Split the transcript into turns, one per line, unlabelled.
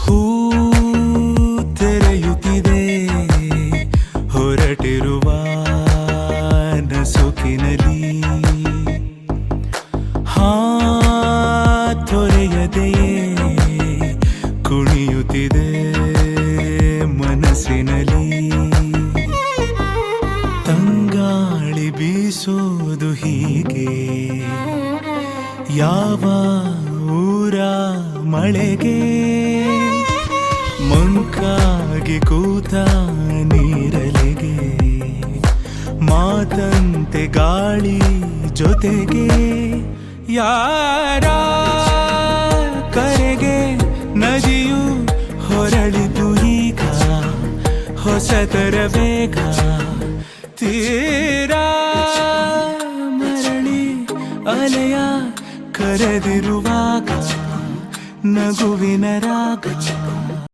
ಹೂ ತೆರೆಯುತ್ತಿದೆ ಹೊರಟಿರುವ ನಸುಕಿನಲಿ, ತೊರೆಯದೆಯೇ ಕುಣಿಯುತ್ತಿದೆ ಮನಸ್ಸಿನಲ್ಲಿ. ತಂಗಾಳಿ ಬೀಸೋದು ಹೀಗೆ ಯಾವ ಊರ ಮಳೆಗೆ, ಮಂಕಾಗಿ ಕೂತ ನೀರಲೆಗೆ ಮಾತಂತೆ ಗಾಳಿ ಜೊತೆಗೆ. ಯಾರ ಕರೆಗೆ ನದಿಯು ಹೊರಳಿತು ಈಗ ಹೊಸತರ ಬೇಗ. ತೀರ ಮರಳಿ ಅಲೆಯ ಕರೆದಿರುವಾಗ ನಗುವಿನ ರಾಗ.